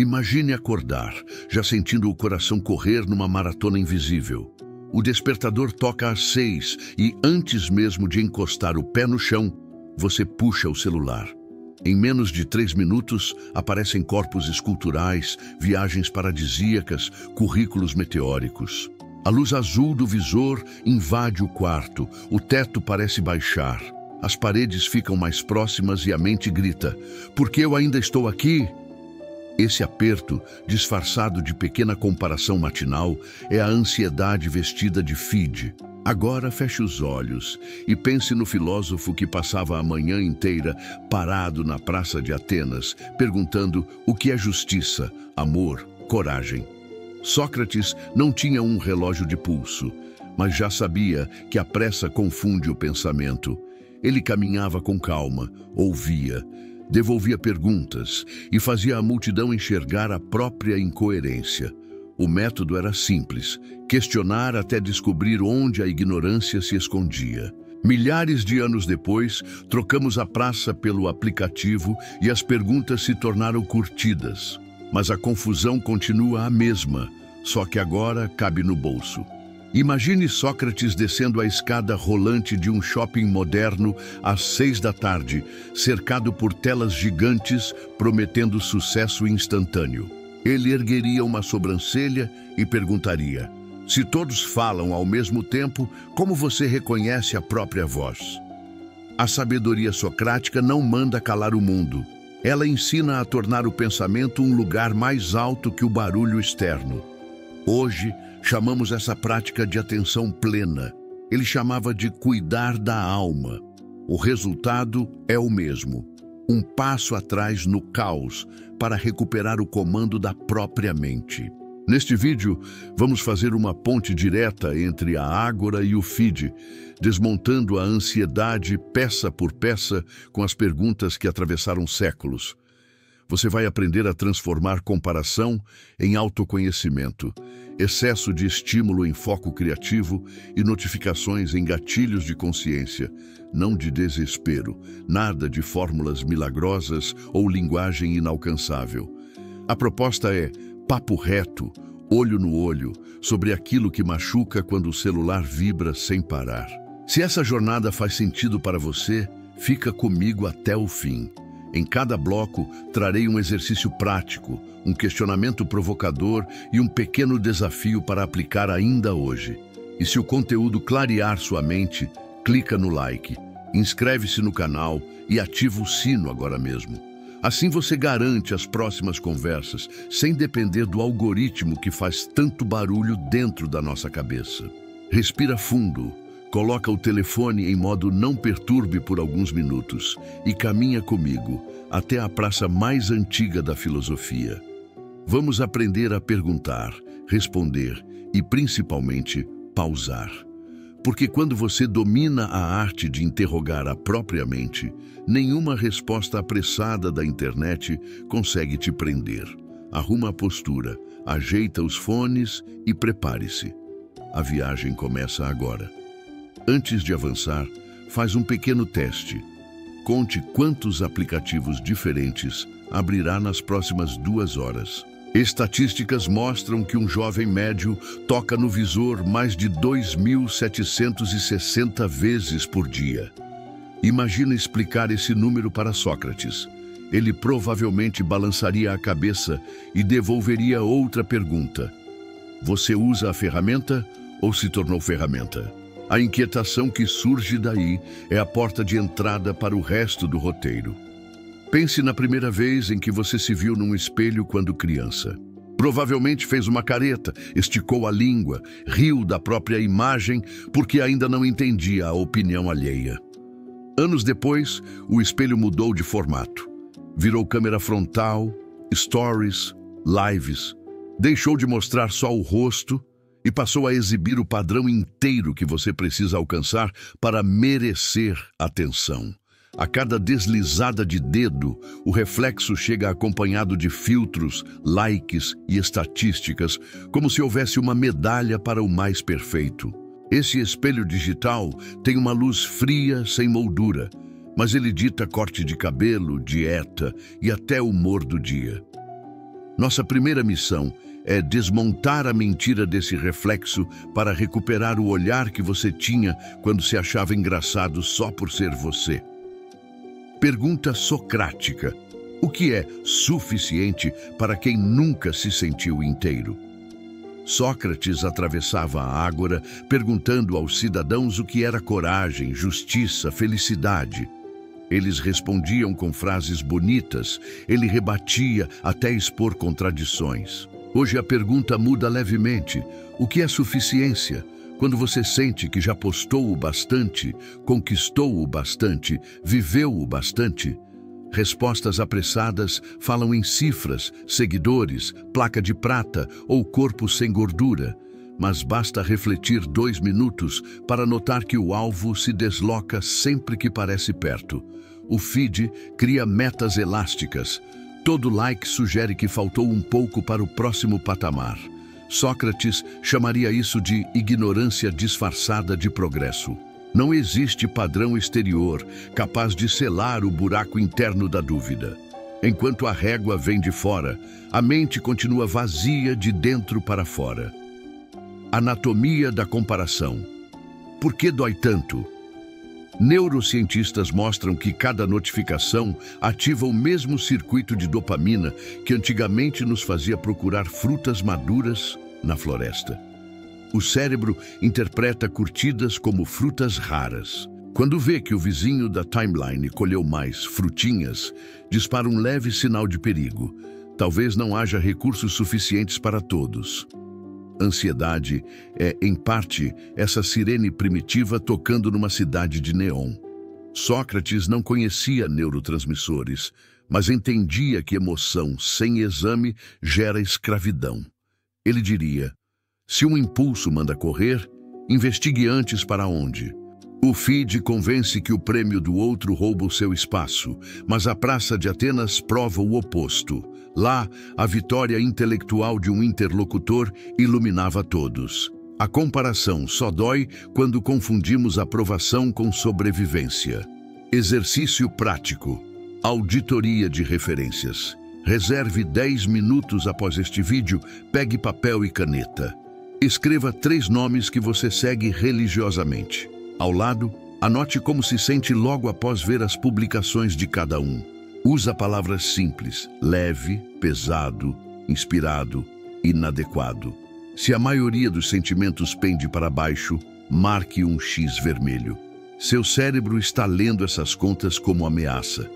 Imagine acordar, já sentindo o coração correr numa maratona invisível. O despertador toca às 6 e, antes mesmo de encostar o pé no chão, você puxa o celular. Em menos de 3 minutos, aparecem corpos esculturais, viagens paradisíacas, currículos meteóricos. A luz azul do visor invade o quarto, o teto parece baixar. As paredes ficam mais próximas e a mente grita: "Por que eu ainda estou aqui?" Esse aperto, disfarçado de pequena comparação matinal, é a ansiedade vestida de feed. Agora feche os olhos e pense no filósofo que passava a manhã inteira parado na praça de Atenas, perguntando o que é justiça, amor, coragem. Sócrates não tinha um relógio de pulso, mas já sabia que a pressa confunde o pensamento. Ele caminhava com calma, ouvia, devolvia perguntas e fazia a multidão enxergar a própria incoerência. O método era simples: questionar até descobrir onde a ignorância se escondia. Milhares de anos depois, trocamos a praça pelo aplicativo e as perguntas se tornaram curtidas. Mas a confusão continua a mesma, só que agora cabe no bolso. Imagine Sócrates descendo a escada rolante de um shopping moderno às 6 da tarde, cercado por telas gigantes prometendo sucesso instantâneo. Ele ergueria uma sobrancelha e perguntaria: "Se todos falam ao mesmo tempo, como você reconhece a própria voz?" A sabedoria socrática não manda calar o mundo. Ela ensina a tornar o pensamento um lugar mais alto que o barulho externo. Hoje, chamamos essa prática de atenção plena. Ele chamava de cuidar da alma. O resultado é o mesmo: um passo atrás no caos para recuperar o comando da própria mente. Neste vídeo, vamos fazer uma ponte direta entre a ágora e o feed, desmontando a ansiedade peça por peça com as perguntas que atravessaram séculos. Você vai aprender a transformar comparação em autoconhecimento, excesso de estímulo em foco criativo e notificações em gatilhos de consciência, não de desespero, nada de fórmulas milagrosas ou linguagem inalcançável. A proposta é papo reto, olho no olho, sobre aquilo que machuca quando o celular vibra sem parar. Se essa jornada faz sentido para você, fica comigo até o fim. Em cada bloco, trarei um exercício prático, um questionamento provocador e um pequeno desafio para aplicar ainda hoje. E se o conteúdo clarear sua mente, clica no like, inscreve-se no canal e ativa o sino agora mesmo. Assim você garante as próximas conversas, sem depender do algoritmo que faz tanto barulho dentro da nossa cabeça. Respira fundo. Coloca o telefone em modo não perturbe por alguns minutos e caminha comigo até a praça mais antiga da filosofia. Vamos aprender a perguntar, responder e, principalmente, pausar. Porque quando você domina a arte de interrogar a própria mente, nenhuma resposta apressada da internet consegue te prender. Arruma a postura, ajeita os fones e prepare-se. A viagem começa agora. Antes de avançar, faz um pequeno teste. Conte quantos aplicativos diferentes abrirá nas próximas 2 horas. Estatísticas mostram que um jovem médio toca no visor mais de 2.760 vezes por dia. Imagina explicar esse número para Sócrates. Ele provavelmente balançaria a cabeça e devolveria outra pergunta: você usa a ferramenta ou se tornou ferramenta? A inquietação que surge daí é a porta de entrada para o resto do roteiro. Pense na primeira vez em que você se viu num espelho quando criança. Provavelmente fez uma careta, esticou a língua, riu da própria imagem porque ainda não entendia a opinião alheia. Anos depois, o espelho mudou de formato. Virou câmera frontal, stories, lives. Deixou de mostrar só o rosto e passou a exibir o padrão inteiro que você precisa alcançar para merecer atenção. A cada deslizada de dedo, o reflexo chega acompanhado de filtros, likes e estatísticas, como se houvesse uma medalha para o mais perfeito. Esse espelho digital tem uma luz fria sem moldura, mas ele dita corte de cabelo, dieta e até humor do dia. Nossa primeira missão é desmontar a mentira desse reflexo para recuperar o olhar que você tinha quando se achava engraçado só por ser você. Pergunta socrática: o que é suficiente para quem nunca se sentiu inteiro? Sócrates atravessava a ágora perguntando aos cidadãos o que era coragem, justiça, felicidade. Eles respondiam com frases bonitas, ele rebatia até expor contradições. Hoje a pergunta muda levemente: o que é suficiência? Quando você sente que já postou o bastante, conquistou o bastante, viveu o bastante? Respostas apressadas falam em cifras, seguidores, placa de prata ou corpo sem gordura. Mas basta refletir 2 minutos para notar que o alvo se desloca sempre que parece perto. O feed cria metas elásticas. Todo like sugere que faltou um pouco para o próximo patamar. Sócrates chamaria isso de ignorância disfarçada de progresso. Não existe padrão exterior capaz de selar o buraco interno da dúvida. Enquanto a régua vem de fora, a mente continua vazia de dentro para fora. Anatomia da comparação. Por que dói tanto? Neurocientistas mostram que cada notificação ativa o mesmo circuito de dopamina que antigamente nos fazia procurar frutas maduras na floresta. O cérebro interpreta curtidas como frutas raras. Quando vê que o vizinho da timeline colheu mais frutinhas, dispara um leve sinal de perigo. Talvez não haja recursos suficientes para todos. Ansiedade é, em parte, essa sirene primitiva tocando numa cidade de neon. Sócrates não conhecia neurotransmissores, mas entendia que emoção sem exame gera escravidão. Ele diria: se um impulso manda correr, investigue antes para onde. O feed convence que o prêmio do outro rouba o seu espaço, mas a Praça de Atenas prova o oposto. Lá, a vitória intelectual de um interlocutor iluminava todos. A comparação só dói quando confundimos aprovação com sobrevivência. Exercício prático. Auditoria de referências. Reserve 10 minutos após este vídeo, pegue papel e caneta. Escreva 3 nomes que você segue religiosamente. Ao lado, anote como se sente logo após ver as publicações de cada um. Usa palavras simples: leve, pesado, inspirado, inadequado. Se a maioria dos sentimentos pende para baixo, marque um X vermelho. Seu cérebro está lendo essas contas como ameaça.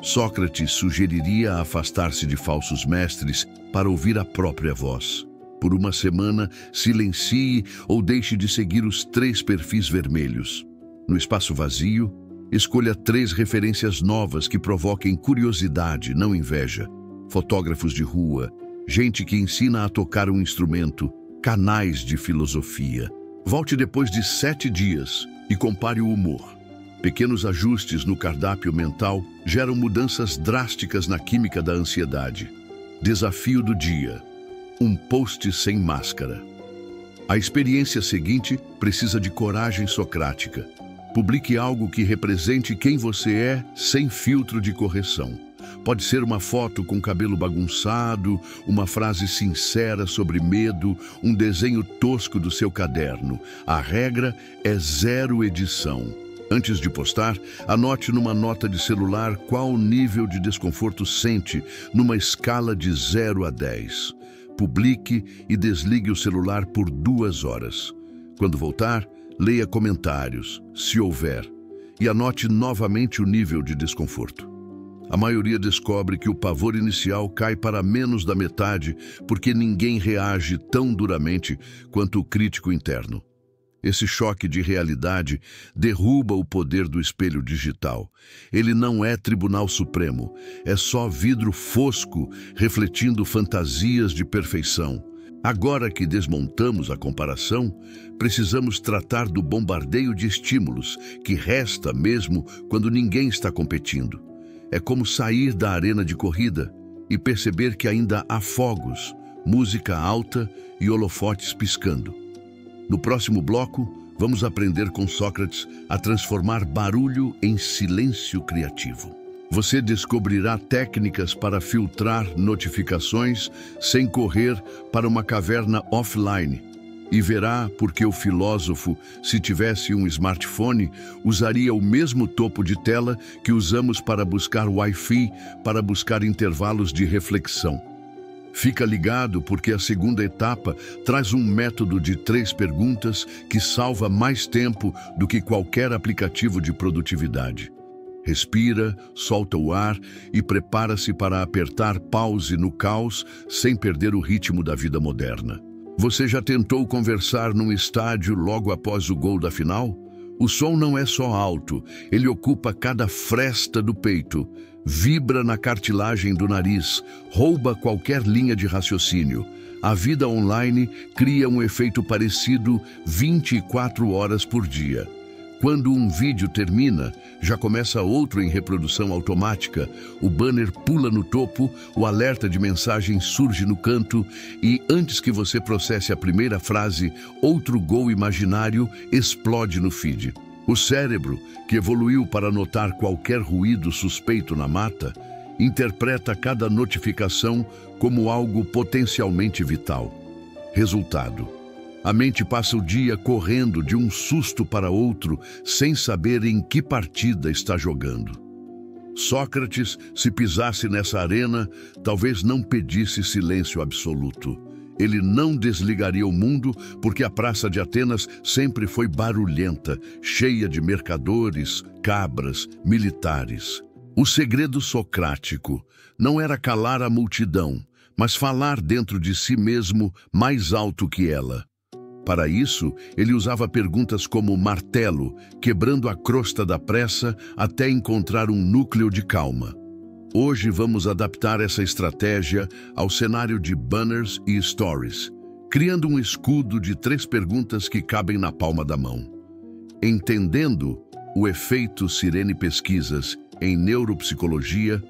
Sócrates sugeriria afastar-se de falsos mestres para ouvir a própria voz. Por uma semana, silencie ou deixe de seguir os 3 perfis vermelhos. No espaço vazio, escolha 3 referências novas que provoquem curiosidade, não inveja. Fotógrafos de rua, gente que ensina a tocar um instrumento, canais de filosofia. Volte depois de 7 dias e compare o humor. Pequenos ajustes no cardápio mental geram mudanças drásticas na química da ansiedade. Desafio do dia: um post sem máscara. A experiência seguinte precisa de coragem socrática. Publique algo que represente quem você é sem filtro de correção. Pode ser uma foto com cabelo bagunçado, uma frase sincera sobre medo, um desenho tosco do seu caderno. A regra é 0 edição. Antes de postar, anote numa nota de celular qual nível de desconforto sente numa escala de 0 a 10. Publique e desligue o celular por 2 horas. Quando voltar, leia comentários, se houver, e anote novamente o nível de desconforto. A maioria descobre que o pavor inicial cai para menos da metade porque ninguém reage tão duramente quanto o crítico interno. Esse choque de realidade derruba o poder do espelho digital. Ele não é Tribunal Supremo, é só vidro fosco refletindo fantasias de perfeição. Agora que desmontamos a comparação, precisamos tratar do bombardeio de estímulos que resta mesmo quando ninguém está competindo. É como sair da arena de corrida e perceber que ainda há fogos, música alta e holofotes piscando. No próximo bloco, vamos aprender com Sócrates a transformar barulho em silêncio criativo. Você descobrirá técnicas para filtrar notificações sem correr para uma caverna offline. E verá porque o filósofo, se tivesse um smartphone, usaria o mesmo topo de tela que usamos para buscar Wi-Fi, para buscar intervalos de reflexão. Fica ligado porque a segunda etapa traz um método de 3 perguntas que salva mais tempo do que qualquer aplicativo de produtividade. Respira, solta o ar e prepara-se para apertar pause no caos sem perder o ritmo da vida moderna. Você já tentou conversar num estádio logo após o gol da final? O som não é só alto, ele ocupa cada fresta do peito, vibra na cartilagem do nariz, rouba qualquer linha de raciocínio. A vida online cria um efeito parecido 24 horas por dia. Quando um vídeo termina, já começa outro em reprodução automática, o banner pula no topo, o alerta de mensagem surge no canto e, antes que você processe a primeira frase, outro gol imaginário explode no feed. O cérebro, que evoluiu para notar qualquer ruído suspeito na mata, interpreta cada notificação como algo potencialmente vital. Resultado: a mente passa o dia correndo de um susto para outro, sem saber em que partida está jogando. Sócrates, se pisasse nessa arena, talvez não pedisse silêncio absoluto. Ele não desligaria o mundo porque a Praça de Atenas sempre foi barulhenta, cheia de mercadores, cabras, militares. O segredo socrático não era calar a multidão, mas falar dentro de si mesmo mais alto que ela. Para isso, ele usava perguntas como martelo, quebrando a crosta da pressa até encontrar um núcleo de calma. Hoje vamos adaptar essa estratégia ao cenário de banners e stories, criando um escudo de 3 perguntas que cabem na palma da mão. Entendendo o efeito Sirene Pesquisas em neuropsicologia,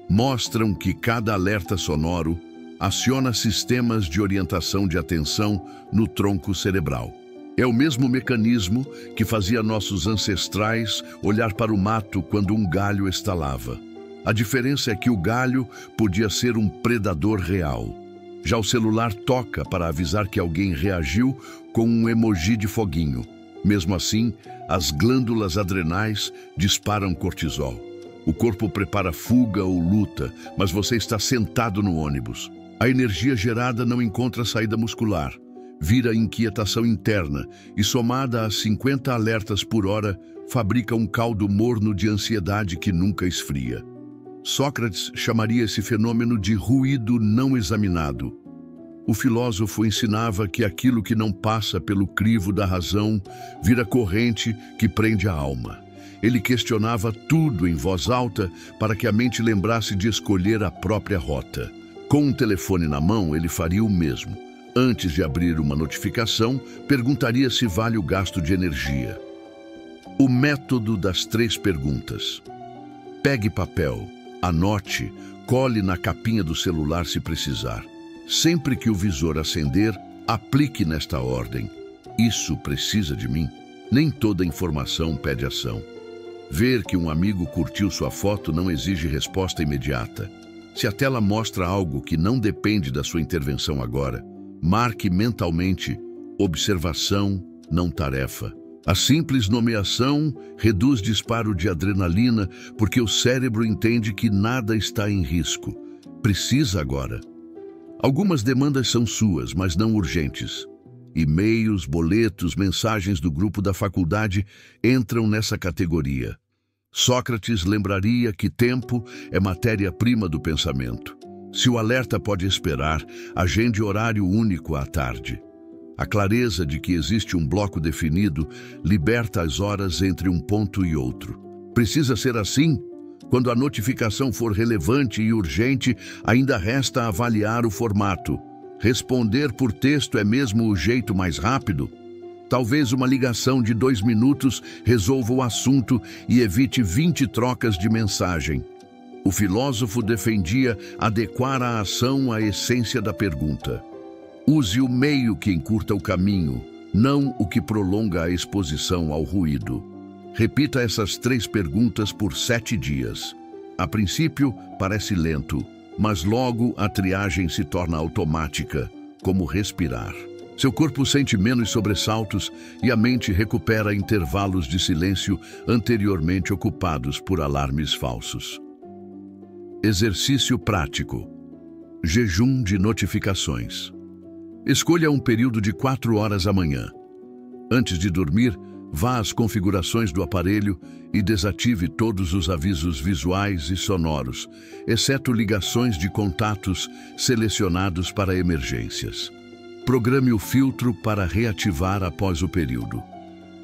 mostram que cada alerta sonoro aciona sistemas de orientação de atenção no tronco cerebral. É o mesmo mecanismo que fazia nossos ancestrais olhar para o mato quando um galho estalava. A diferença é que o galho podia ser um predador real. Já o celular toca para avisar que alguém reagiu com um emoji de foguinho. Mesmo assim, as glândulas adrenais disparam cortisol. O corpo prepara fuga ou luta, mas você está sentado no ônibus. A energia gerada não encontra saída muscular, vira inquietação interna e, somada a 50 alertas por hora, fabrica um caldo morno de ansiedade que nunca esfria. Sócrates chamaria esse fenômeno de ruído não examinado. O filósofo ensinava que aquilo que não passa pelo crivo da razão vira corrente que prende a alma. Ele questionava tudo em voz alta para que a mente lembrasse de escolher a própria rota. Com um telefone na mão, ele faria o mesmo. Antes de abrir uma notificação, perguntaria se vale o gasto de energia. O método das 3 perguntas. Pegue papel, anote, cole na capinha do celular se precisar. Sempre que o visor acender, aplique nesta ordem. Isso precisa de mim? Nem toda informação pede ação. Ver que um amigo curtiu sua foto não exige resposta imediata. Se a tela mostra algo que não depende da sua intervenção agora, marque mentalmente observação, não tarefa. A simples nomeação reduz disparo de adrenalina porque o cérebro entende que nada está em risco. Precisa agora. Algumas demandas são suas, mas não urgentes. E-mails, boletos, mensagens do grupo da faculdade entram nessa categoria. Sócrates lembraria que tempo é matéria-prima do pensamento. Se o alerta pode esperar, agende horário único à tarde. A clareza de que existe um bloco definido liberta as horas entre um ponto e outro. Precisa ser assim? Quando a notificação for relevante e urgente, ainda resta avaliar o formato. Responder por texto é mesmo o jeito mais rápido? Talvez uma ligação de 2 minutos resolva o assunto e evite 20 trocas de mensagem. O filósofo defendia adequar a ação à essência da pergunta. Use o meio que encurta o caminho, não o que prolonga a exposição ao ruído. Repita essas 3 perguntas por 7 dias. A princípio, parece lento, mas logo a triagem se torna automática, como respirar. Seu corpo sente menos sobressaltos e a mente recupera intervalos de silêncio anteriormente ocupados por alarmes falsos. Exercício prático. Jejum de notificações. Escolha um período de 4 horas amanhã. Antes de dormir, vá às configurações do aparelho e desative todos os avisos visuais e sonoros, exceto ligações de contatos selecionados para emergências. Programe o filtro para reativar após o período.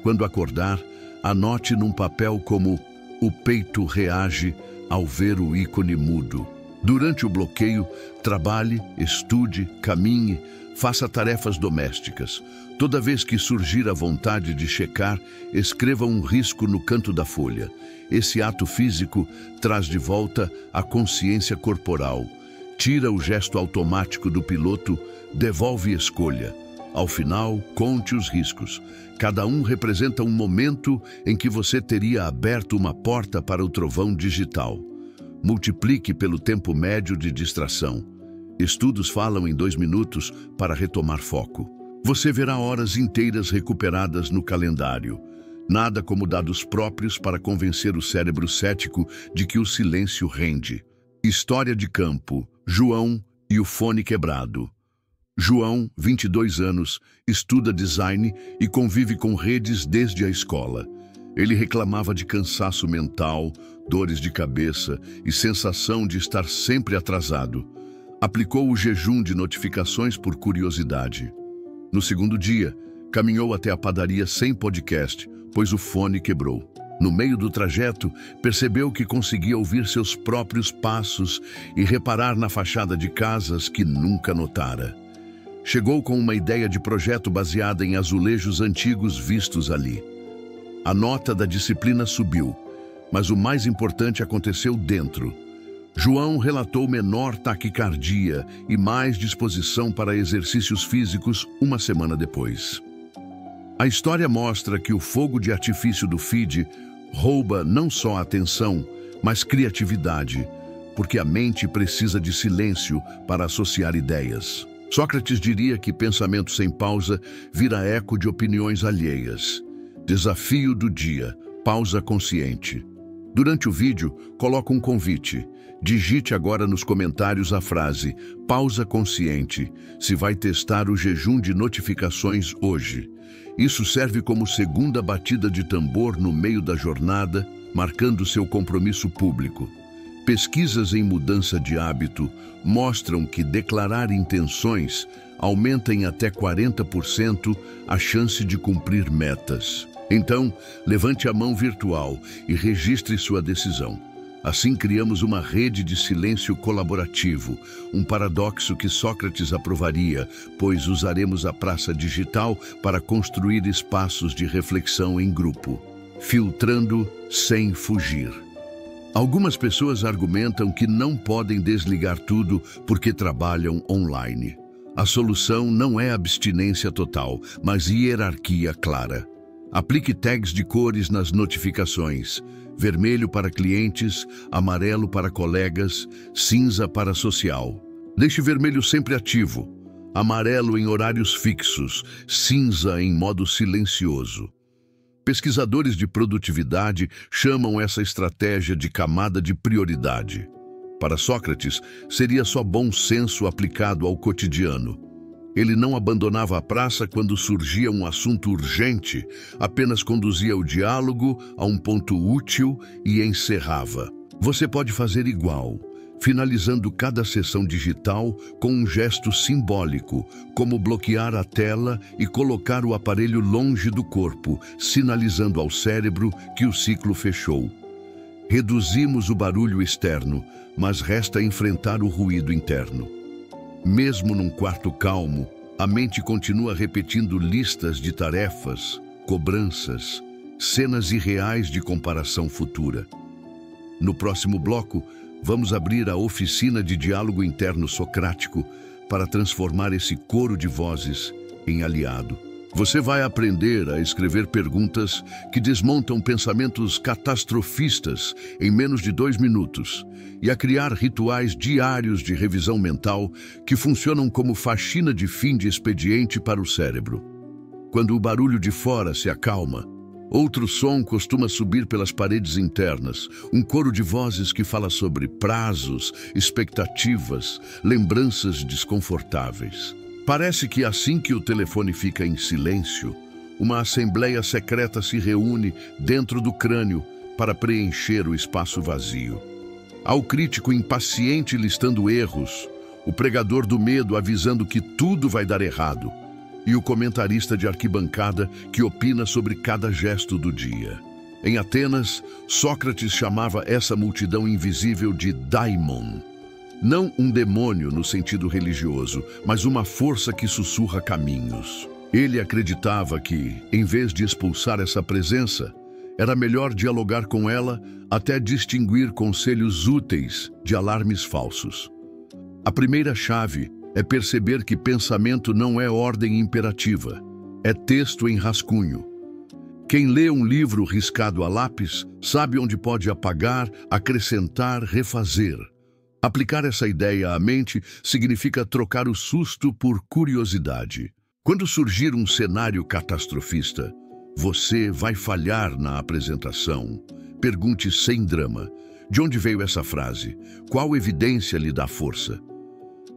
Quando acordar, anote num papel como "O peito reage ao ver o ícone mudo". Durante o bloqueio, trabalhe, estude, caminhe, faça tarefas domésticas. Toda vez que surgir a vontade de checar, escreva um risco no canto da folha. Esse ato físico traz de volta a consciência corporal, tira o gesto automático do piloto, devolve escolha. Ao final, conte os riscos. Cada um representa um momento em que você teria aberto uma porta para o trovão digital. Multiplique pelo tempo médio de distração. Estudos falam em 2 minutos para retomar foco. Você verá horas inteiras recuperadas no calendário. Nada como dados próprios para convencer o cérebro cético de que o silêncio rende. História de campo: João e o fone quebrado. João, 22 anos, estuda design e convive com redes desde a escola. Ele reclamava de cansaço mental, dores de cabeça e sensação de estar sempre atrasado. Aplicou o jejum de notificações por curiosidade. No segundo dia, caminhou até a padaria sem podcast, pois o fone quebrou. No meio do trajeto, percebeu que conseguia ouvir seus próprios passos e reparar na fachada de casas que nunca notara. Chegou com uma ideia de projeto baseada em azulejos antigos vistos ali. A nota da disciplina subiu, mas o mais importante aconteceu dentro. João relatou menor taquicardia e mais disposição para exercícios físicos uma semana depois. A história mostra que o fogo de artifício do feed rouba não só a atenção, mas criatividade, porque a mente precisa de silêncio para associar ideias. Sócrates diria que pensamento sem pausa vira eco de opiniões alheias. Desafio do dia: pausa consciente. Durante o vídeo, coloco um convite. Digite agora nos comentários a frase "pausa consciente" se vai testar o jejum de notificações hoje. Isso serve como segunda batida de tambor no meio da jornada, marcando seu compromisso público. Pesquisas em mudança de hábito mostram que declarar intenções aumenta em até 40% a chance de cumprir metas. Então, levante a mão virtual e registre sua decisão. Assim criamos uma rede de silêncio colaborativo, um paradoxo que Sócrates aprovaria, pois usaremos a praça digital para construir espaços de reflexão em grupo, filtrando sem fugir. Algumas pessoas argumentam que não podem desligar tudo porque trabalham online. A solução não é abstinência total, mas hierarquia clara. Aplique tags de cores nas notificações: vermelho para clientes, amarelo para colegas, cinza para social. Deixe vermelho sempre ativo, amarelo em horários fixos, cinza em modo silencioso. Pesquisadores de produtividade chamam essa estratégia de camada de prioridade. Para Sócrates, seria só bom senso aplicado ao cotidiano. Ele não abandonava a praça quando surgia um assunto urgente, apenas conduzia o diálogo a um ponto útil e encerrava. Você pode fazer igual, finalizando cada sessão digital com um gesto simbólico, como bloquear a tela e colocar o aparelho longe do corpo, sinalizando ao cérebro que o ciclo fechou. Reduzimos o barulho externo, mas resta enfrentar o ruído interno. Mesmo num quarto calmo, a mente continua repetindo listas de tarefas, cobranças, cenas irreais de comparação futura. No próximo bloco, vamos abrir a oficina de diálogo interno socrático para transformar esse coro de vozes em aliado. Você vai aprender a escrever perguntas que desmontam pensamentos catastrofistas em menos de 2 minutos e a criar rituais diários de revisão mental que funcionam como faxina de fim de expediente para o cérebro. Quando o barulho de fora se acalma, outro som costuma subir pelas paredes internas, um coro de vozes que fala sobre prazos, expectativas, lembranças desconfortáveis. Parece que assim que o telefone fica em silêncio, uma assembleia secreta se reúne dentro do crânio para preencher o espaço vazio. Ao crítico impaciente listando erros, o pregador do medo avisando que tudo vai dar errado, e o comentarista de arquibancada que opina sobre cada gesto do dia. Em Atenas, Sócrates chamava essa multidão invisível de daimon. Não um demônio no sentido religioso, mas uma força que sussurra caminhos. Ele acreditava que, em vez de expulsar essa presença, era melhor dialogar com ela até distinguir conselhos úteis de alarmes falsos. A primeira chave é perceber que pensamento não é ordem imperativa, é texto em rascunho. Quem lê um livro riscado a lápis sabe onde pode apagar, acrescentar, refazer. Aplicar essa ideia à mente significa trocar o susto por curiosidade. Quando surgir um cenário catastrofista, você vai falhar na apresentação. Pergunte sem drama: de onde veio essa frase? Qual evidência lhe dá força?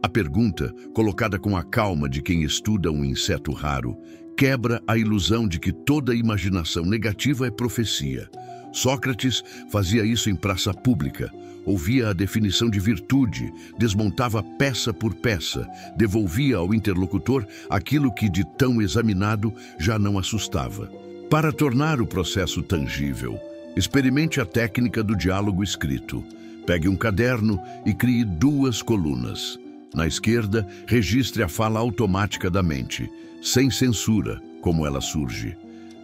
A pergunta, colocada com a calma de quem estuda um inseto raro, quebra a ilusão de que toda imaginação negativa é profecia. Sócrates fazia isso em praça pública, ouvia a definição de virtude, desmontava peça por peça, devolvia ao interlocutor aquilo que de tão examinado já não assustava. Para tornar o processo tangível, experimente a técnica do diálogo escrito. Pegue um caderno e crie 2 colunas. Na esquerda, registre a fala automática da mente, sem censura, como ela surge.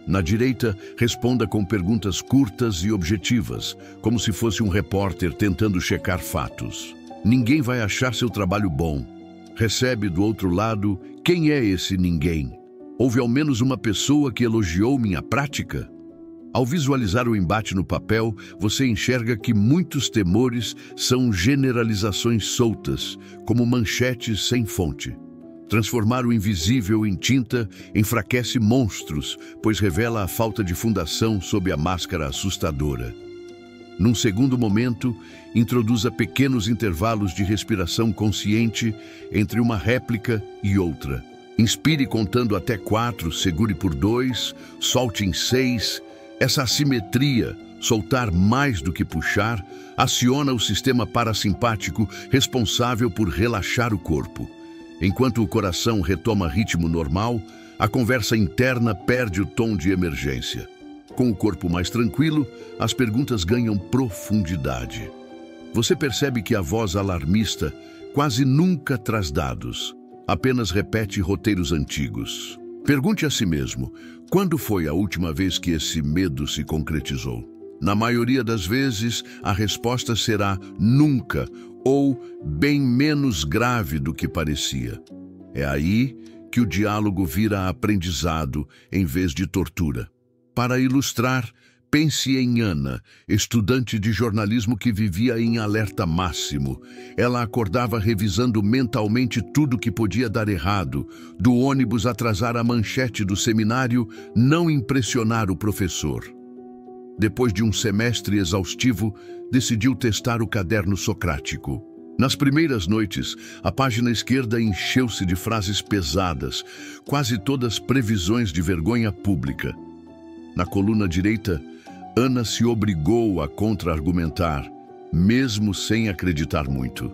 Na direita, responda com perguntas curtas e objetivas, como se fosse um repórter tentando checar fatos. Ninguém vai achar seu trabalho bom. Recebe do outro lado: quem é esse ninguém? Houve ao menos uma pessoa que elogiou minha prática? Ao visualizar o embate no papel, você enxerga que muitos temores são generalizações soltas, como manchetes sem fonte. Transformar o invisível em tinta enfraquece monstros, pois revela a falta de fundação sob a máscara assustadora. Num segundo momento, introduza pequenos intervalos de respiração consciente entre uma réplica e outra. Inspire contando até 4, segure por 2, solte em 6. Essa assimetria, soltar mais do que puxar, aciona o sistema parasimpático responsável por relaxar o corpo. Enquanto o coração retoma ritmo normal, a conversa interna perde o tom de emergência. Com o corpo mais tranquilo, as perguntas ganham profundidade. Você percebe que a voz alarmista quase nunca traz dados, apenas repete roteiros antigos. Pergunte a si mesmo: quando foi a última vez que esse medo se concretizou? Na maioria das vezes, a resposta será nunca, ou bem menos grave do que parecia. É aí que o diálogo vira aprendizado em vez de tortura. Para ilustrar, pense em Ana, estudante de jornalismo que vivia em alerta máximo. Ela acordava revisando mentalmente tudo que podia dar errado, do ônibus atrasar a manchete do seminário, não impressionar o professor. Depois de um semestre exaustivo, decidiu testar o caderno socrático. Nas primeiras noites, a página esquerda encheu-se de frases pesadas, quase todas previsões de vergonha pública. Na coluna direita, Ana se obrigou a contra-argumentar, mesmo sem acreditar muito.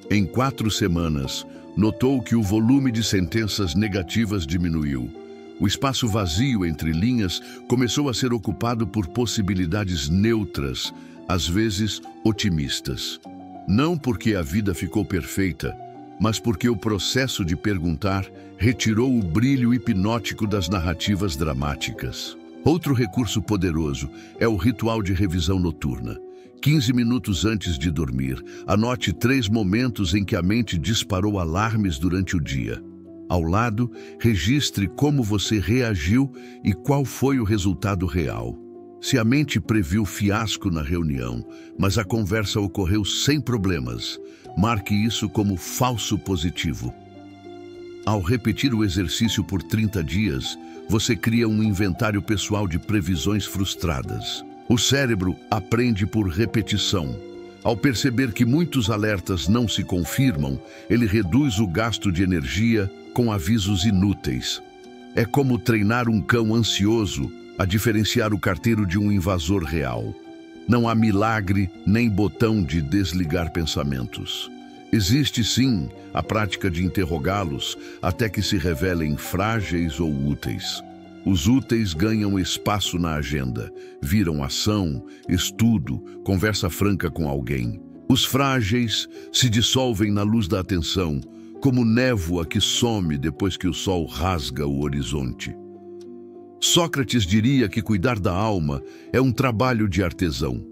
Em 4 semanas, notou que o volume de sentenças negativas diminuiu. O espaço vazio entre linhas começou a ser ocupado por possibilidades neutras, às vezes otimistas. Não porque a vida ficou perfeita, mas porque o processo de perguntar retirou o brilho hipnótico das narrativas dramáticas. Outro recurso poderoso é o ritual de revisão noturna. 15 minutos antes de dormir, anote 3 momentos em que a mente disparou alarmes durante o dia. Ao lado, registre como você reagiu e qual foi o resultado real. Se a mente previu fiasco na reunião, mas a conversa ocorreu sem problemas, marque isso como falso positivo. Ao repetir o exercício por 30 dias, você cria um inventário pessoal de previsões frustradas. O cérebro aprende por repetição. Ao perceber que muitos alertas não se confirmam, ele reduz o gasto de energia com avisos inúteis. É como treinar um cão ansioso a diferenciar o carteiro de um invasor real. Não há milagre nem botão de desligar pensamentos. Existe sim a prática de interrogá-los até que se revelem frágeis ou úteis. Os úteis ganham espaço na agenda, viram ação, estudo, conversa franca com alguém. Os frágeis se dissolvem na luz da atenção, como névoa que some depois que o sol rasga o horizonte. Sócrates diria que cuidar da alma é um trabalho de artesão.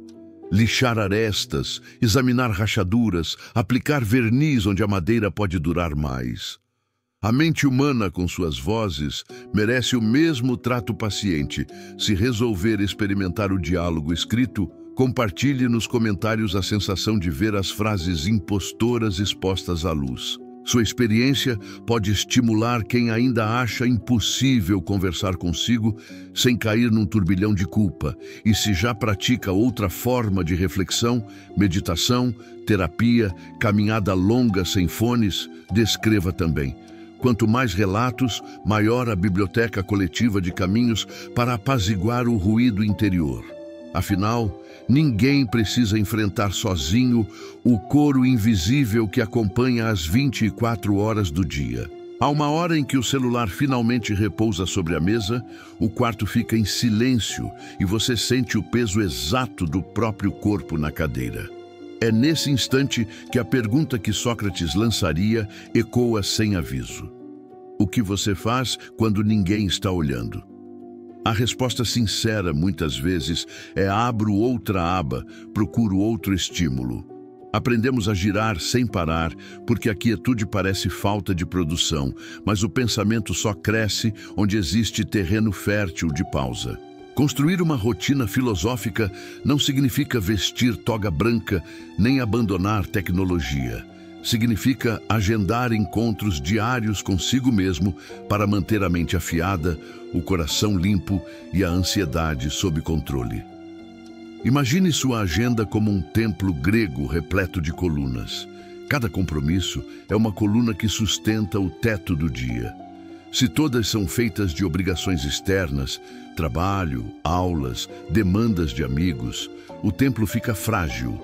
Lixar arestas, examinar rachaduras, aplicar verniz onde a madeira pode durar mais. A mente humana, com suas vozes, merece o mesmo trato paciente. Se resolver experimentar o diálogo escrito, compartilhe nos comentários a sensação de ver as frases impostoras expostas à luz. Sua experiência pode estimular quem ainda acha impossível conversar consigo sem cair num turbilhão de culpa. E se já pratica outra forma de reflexão, meditação, terapia, caminhada longa sem fones, descreva também. Quanto mais relatos, maior a biblioteca coletiva de caminhos para apaziguar o ruído interior. Afinal, ninguém precisa enfrentar sozinho o coro invisível que acompanha as 24 horas do dia. Há uma hora em que o celular finalmente repousa sobre a mesa, o quarto fica em silêncio e você sente o peso exato do próprio corpo na cadeira. É nesse instante que a pergunta que Sócrates lançaria ecoa sem aviso. O que você faz quando ninguém está olhando? A resposta sincera, muitas vezes, é abro outra aba, procuro outro estímulo. Aprendemos a girar sem parar, porque a quietude parece falta de produção, mas o pensamento só cresce onde existe terreno fértil de pausa. Construir uma rotina filosófica não significa vestir toga branca, nem abandonar tecnologia. Significa agendar encontros diários consigo mesmo para manter a mente afiada, o coração limpo e a ansiedade sob controle. Imagine sua agenda como um templo grego repleto de colunas. Cada compromisso é uma coluna que sustenta o teto do dia. Se todas são feitas de obrigações externas, trabalho, aulas, demandas de amigos, o templo fica frágil.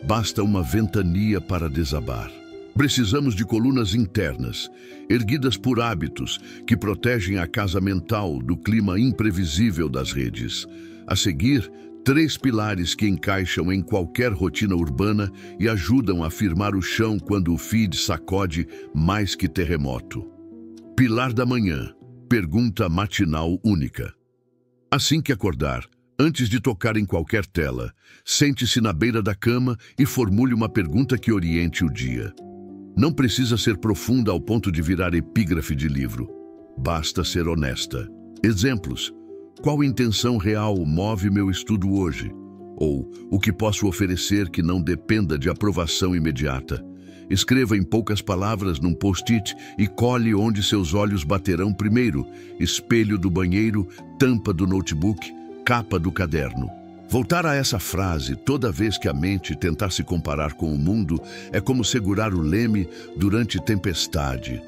Basta uma ventania para desabar. Precisamos de colunas internas, erguidas por hábitos, que protegem a casa mental do clima imprevisível das redes. A seguir, 3 pilares que encaixam em qualquer rotina urbana e ajudam a firmar o chão quando o feed sacode mais que terremoto. Pilar da manhã, pergunta matinal única. Assim que acordar, antes de tocar em qualquer tela, sente-se na beira da cama e formule uma pergunta que oriente o dia. Não precisa ser profunda ao ponto de virar epígrafe de livro. Basta ser honesta. Exemplos. Qual intenção real move meu estudo hoje? Ou o que posso oferecer que não dependa de aprovação imediata? Escreva em poucas palavras num post-it e cole onde seus olhos baterão primeiro: espelho do banheiro, tampa do notebook, capa do caderno. Voltar a essa frase toda vez que a mente tentar se comparar com o mundo é como segurar o leme durante tempestade.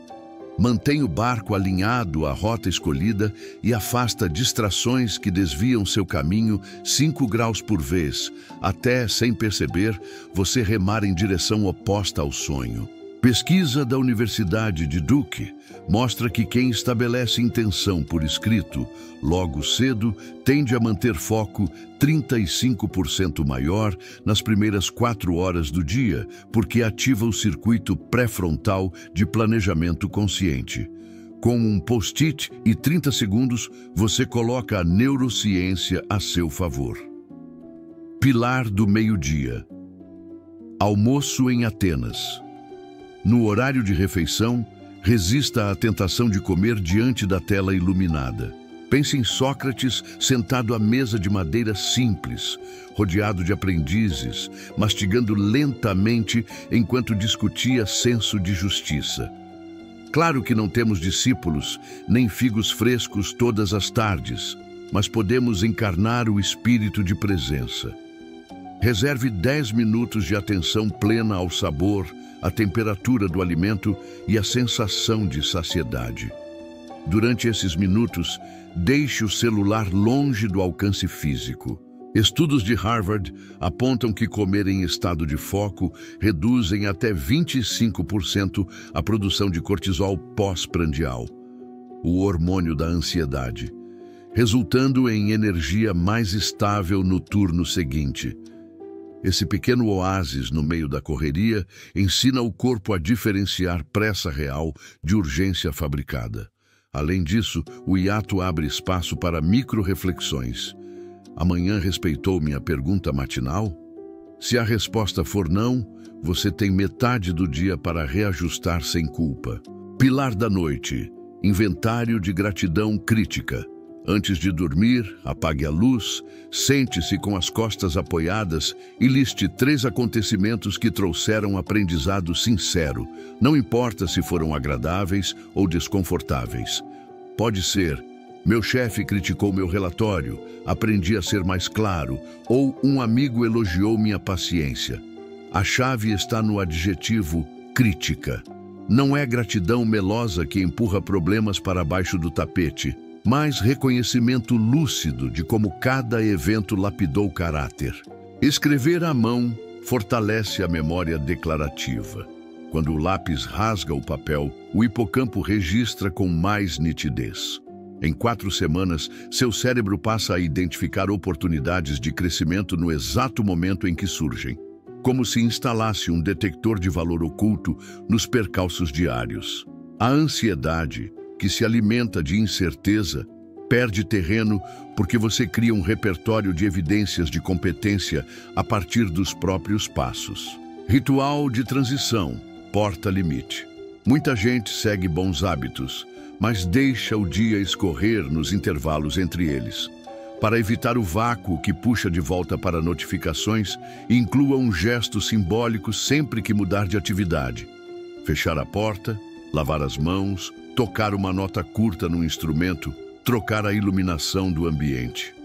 Mantém o barco alinhado à rota escolhida e afasta distrações que desviam seu caminho 5 graus por vez, até, sem perceber, você remar em direção oposta ao sonho. Pesquisa da Universidade de Duke mostra que quem estabelece intenção por escrito logo cedo tende a manter foco 35% maior nas primeiras 4 horas do dia, porque ativa o circuito pré-frontal de planejamento consciente. Com um post-it e 30 segundos, você coloca a neurociência a seu favor. Pilar do meio-dia. Almoço em Atenas. No horário de refeição, Resista à tentação de comer diante da tela iluminada. Pense em Sócrates sentado à mesa de madeira simples, rodeado de aprendizes, mastigando lentamente enquanto discutia senso de justiça. Claro que não temos discípulos, nem figos frescos todas as tardes, mas podemos encarnar o espírito de presença. Reserve 10 minutos de atenção plena ao sabor, à temperatura do alimento e à sensação de saciedade. Durante esses minutos, deixe o celular longe do alcance físico. Estudos de Harvard apontam que comer em estado de foco reduzem até 25% a produção de cortisol pós-prandial, o hormônio da ansiedade, resultando em energia mais estável no turno seguinte. Esse pequeno oásis no meio da correria ensina o corpo a diferenciar pressa real de urgência fabricada. Além disso, o hiato abre espaço para micro-reflexões. Amanhã respeitou minha pergunta matinal? Se a resposta for não, você tem metade do dia para reajustar sem culpa. Pilar da noite. Inventário de gratidão crítica. Antes de dormir, apague a luz, sente-se com as costas apoiadas e liste 3 acontecimentos que trouxeram aprendizado sincero, não importa se foram agradáveis ou desconfortáveis. Pode ser: meu chefe criticou meu relatório, aprendi a ser mais claro, ou um amigo elogiou minha paciência. A chave está no adjetivo crítica. Não é gratidão melosa que empurra problemas para baixo do tapete, mas reconhecimento lúcido de como cada evento lapidou o caráter. Escrever à mão fortalece a memória declarativa. Quando o lápis rasga o papel, o hipocampo registra com mais nitidez. Em 4 semanas, seu cérebro passa a identificar oportunidades de crescimento no exato momento em que surgem, como se instalasse um detector de valor oculto nos percalços diários. A ansiedade, que se alimenta de incerteza, perde terreno porque você cria um repertório de evidências de competência a partir dos próprios passos. Ritual de transição, porta-limite. Muita gente segue bons hábitos, mas deixa o dia escorrer nos intervalos entre eles. Para evitar o vácuo que puxa de volta para notificações, inclua um gesto simbólico sempre que mudar de atividade. Fechar a porta, lavar as mãos, tocar uma nota curta no instrumento, trocar a iluminação do ambiente.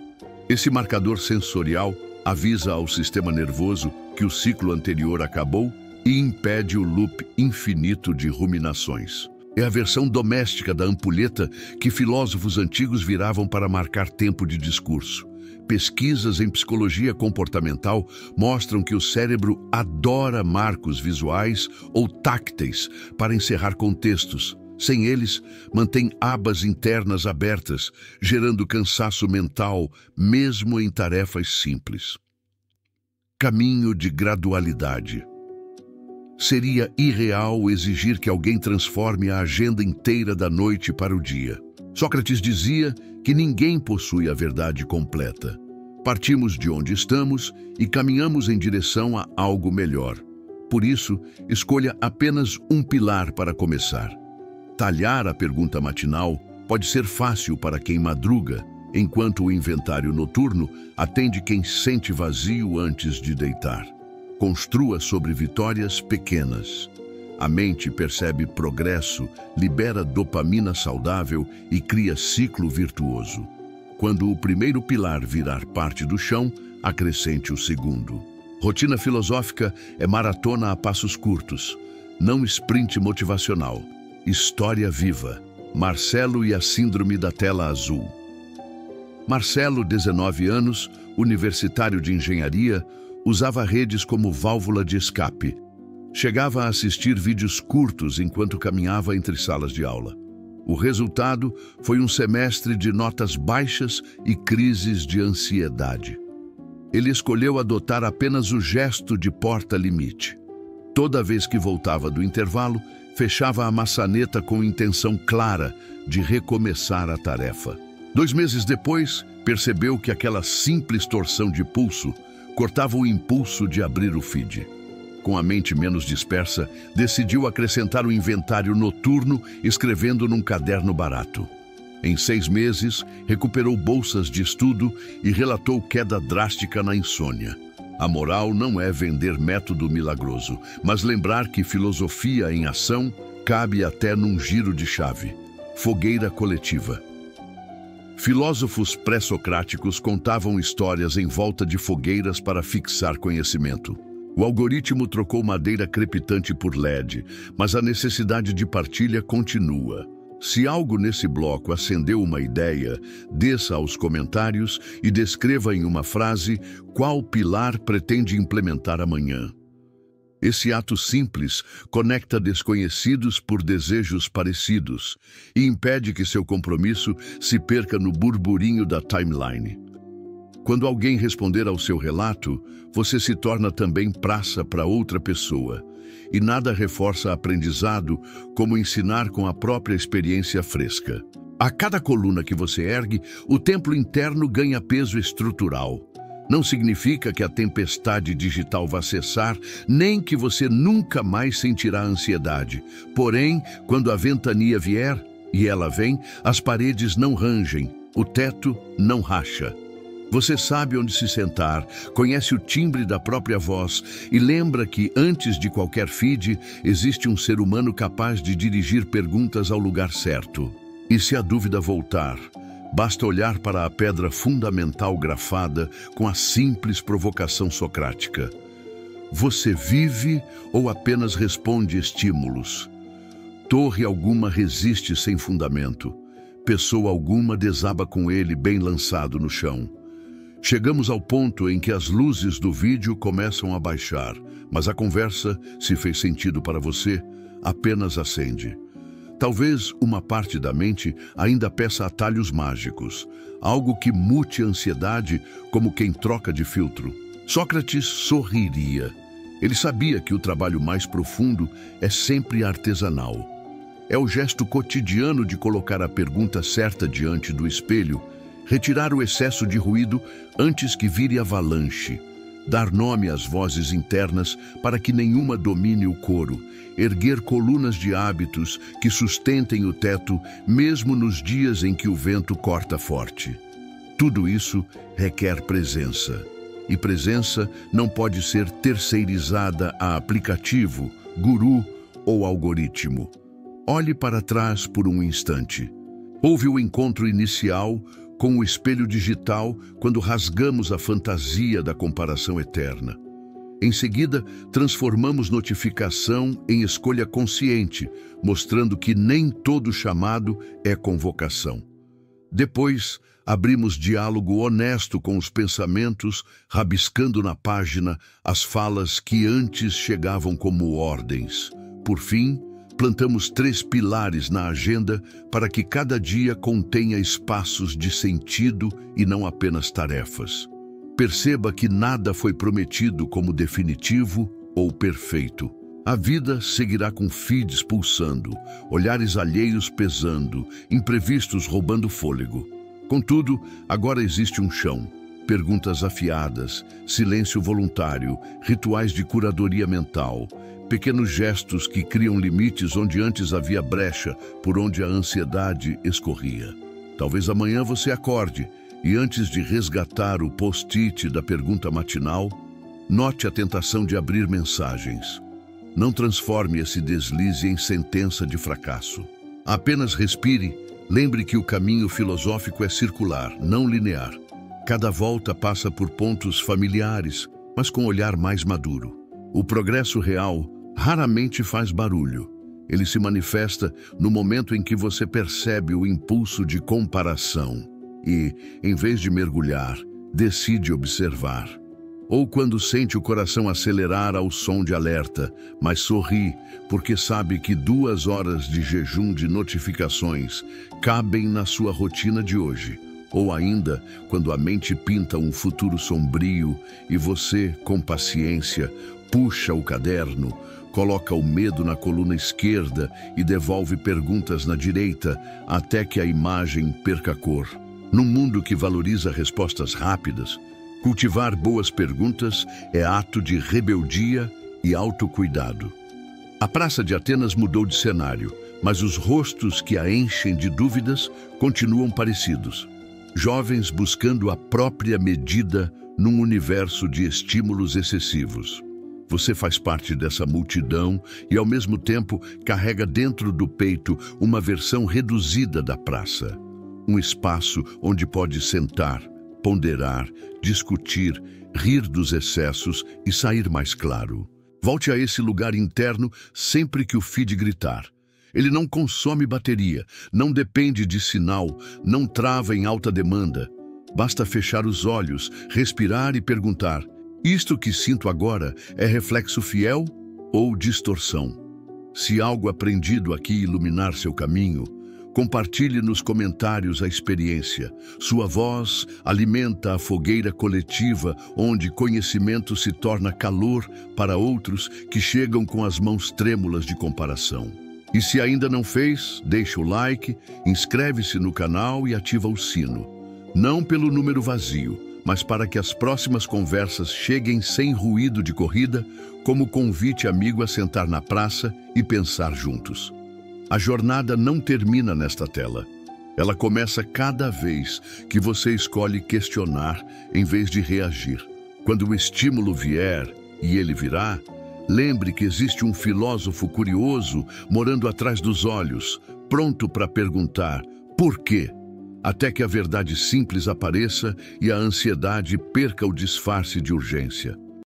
Esse marcador sensorial avisa ao sistema nervoso que o ciclo anterior acabou e impede o loop infinito de ruminações. É a versão doméstica da ampulheta que filósofos antigos viravam para marcar tempo de discurso. Pesquisas em psicologia comportamental mostram que o cérebro adora marcos visuais ou tácteis para encerrar contextos. Sem eles, mantém abas internas abertas, gerando cansaço mental, mesmo em tarefas simples. Caminho de gradualidade. Seria irreal exigir que alguém transforme a agenda inteira da noite para o dia. Sócrates dizia que ninguém possui a verdade completa. Partimos de onde estamos e caminhamos em direção a algo melhor. Por isso, escolha apenas um pilar para começar. Talhar a pergunta matinal pode ser fácil para quem madruga, enquanto o inventário noturno atende quem sente vazio antes de deitar. Construa sobre vitórias pequenas. A mente percebe progresso, libera dopamina saudável e cria ciclo virtuoso. Quando o primeiro pilar virar parte do chão, acrescente o segundo. Rotina filosófica é maratona a passos curtos, não sprint motivacional. História viva. Marcelo e a síndrome da tela azul. Marcelo, 19 anos, universitário de engenharia, usava redes como válvula de escape. Chegava a assistir vídeos curtos enquanto caminhava entre salas de aula. O resultado foi um semestre de notas baixas e crises de ansiedade. Ele escolheu adotar apenas o gesto de porta-limite. Toda vez que voltava do intervalo, fechava a maçaneta com intenção clara de recomeçar a tarefa. 2 meses depois, percebeu que aquela simples torção de pulso cortava o impulso de abrir o feed. Com a mente menos dispersa, decidiu acrescentar o inventário noturno, escrevendo num caderno barato. Em 6 meses, recuperou bolsas de estudo e relatou queda drástica na insônia. A moral não é vender método milagroso, mas lembrar que filosofia em ação cabe até num giro de chave. Fogueira coletiva. Filósofos pré-socráticos contavam histórias em volta de fogueiras para fixar conhecimento. O algoritmo trocou madeira crepitante por LED, mas a necessidade de partilha continua. Se algo nesse bloco acendeu uma ideia, desça aos comentários e descreva em uma frase qual pilar pretende implementar amanhã. Esse ato simples conecta desconhecidos por desejos parecidos e impede que seu compromisso se perca no burburinho da timeline. Quando alguém responder ao seu relato, você se torna também praça para outra pessoa. E nada reforça aprendizado como ensinar com a própria experiência fresca. A cada coluna que você ergue, o templo interno ganha peso estrutural. Não significa que a tempestade digital vá cessar, nem que você nunca mais sentirá ansiedade. Porém, quando a ventania vier, e ela vem, as paredes não rangem, o teto não racha. Você sabe onde se sentar, conhece o timbre da própria voz e lembra que, antes de qualquer feed, existe um ser humano capaz de dirigir perguntas ao lugar certo. E se a dúvida voltar, basta olhar para a pedra fundamental grafada com a simples provocação socrática. Você vive ou apenas responde estímulos? Torre alguma resiste sem fundamento. Pessoa alguma desaba com ele bem lançado no chão. Chegamos ao ponto em que as luzes do vídeo começam a baixar, mas a conversa, se fez sentido para você, apenas acende. Talvez uma parte da mente ainda peça atalhos mágicos, algo que mute a ansiedade como quem troca de filtro. Sócrates sorriria. Ele sabia que o trabalho mais profundo é sempre artesanal. É o gesto cotidiano de colocar a pergunta certa diante do espelho, retirar o excesso de ruído antes que vire avalanche, dar nome às vozes internas para que nenhuma domine o coro, erguer colunas de hábitos que sustentem o teto mesmo nos dias em que o vento corta forte. Tudo isso requer presença. E presença não pode ser terceirizada a aplicativo, guru ou algoritmo. Olhe para trás por um instante. Houve o encontro inicial com o espelho digital quando rasgamos a fantasia da comparação eterna. Em seguida, transformamos notificação em escolha consciente, mostrando que nem todo chamado é convocação. Depois, abrimos diálogo honesto com os pensamentos, rabiscando na página as falas que antes chegavam como ordens. Por fim, plantamos 3 pilares na agenda para que cada dia contenha espaços de sentido e não apenas tarefas. Perceba que nada foi prometido como definitivo ou perfeito. A vida seguirá com feeds pulsando, olhares alheios pesando, imprevistos roubando fôlego. Contudo, agora existe um chão. Perguntas afiadas, silêncio voluntário, rituais de curadoria mental, pequenos gestos que criam limites onde antes havia brecha, por onde a ansiedade escorria. Talvez amanhã você acorde e, antes de resgatar o post-it da pergunta matinal, note a tentação de abrir mensagens. Não transforme esse deslize em sentença de fracasso. Apenas respire, lembre que o caminho filosófico é circular, não linear. Cada volta passa por pontos familiares, mas com olhar mais maduro. O progresso real raramente faz barulho. Ele se manifesta no momento em que você percebe o impulso de comparação e, em vez de mergulhar, decide observar. Ou quando sente o coração acelerar ao som de alerta, mas sorri porque sabe que 2 horas de jejum de notificações cabem na sua rotina de hoje. Ou ainda, quando a mente pinta um futuro sombrio e você, com paciência, puxa o caderno, coloca o medo na coluna esquerda e devolve perguntas na direita até que a imagem perca cor. Num mundo que valoriza respostas rápidas, cultivar boas perguntas é ato de rebeldia e autocuidado. A Praça de Atenas mudou de cenário, mas os rostos que a enchem de dúvidas continuam parecidos. Jovens buscando a própria medida num universo de estímulos excessivos. Você faz parte dessa multidão e, ao mesmo tempo, carrega dentro do peito uma versão reduzida da praça. Um espaço onde pode sentar, ponderar, discutir, rir dos excessos e sair mais claro. Volte a esse lugar interno sempre que o feed gritar. Ele não consome bateria, não depende de sinal, não trava em alta demanda. Basta fechar os olhos, respirar e perguntar: isto que sinto agora é reflexo fiel ou distorção? Se algo aprendido aqui iluminar seu caminho, compartilhe nos comentários a experiência. Sua voz alimenta a fogueira coletiva, onde conhecimento se torna calor para outros que chegam com as mãos trêmulas de comparação. E se ainda não fez, deixa o like, inscreve-se no canal e ativa o sino. Não pelo número vazio, mas para que as próximas conversas cheguem sem ruído de corrida, como convite amigo a sentar na praça e pensar juntos. A jornada não termina nesta tela. Ela começa cada vez que você escolhe questionar em vez de reagir. Quando o estímulo vier, e ele virá, lembre que existe um filósofo curioso morando atrás dos olhos, pronto para perguntar por quê, até que a verdade simples apareça e a ansiedade perca o disfarce de urgência.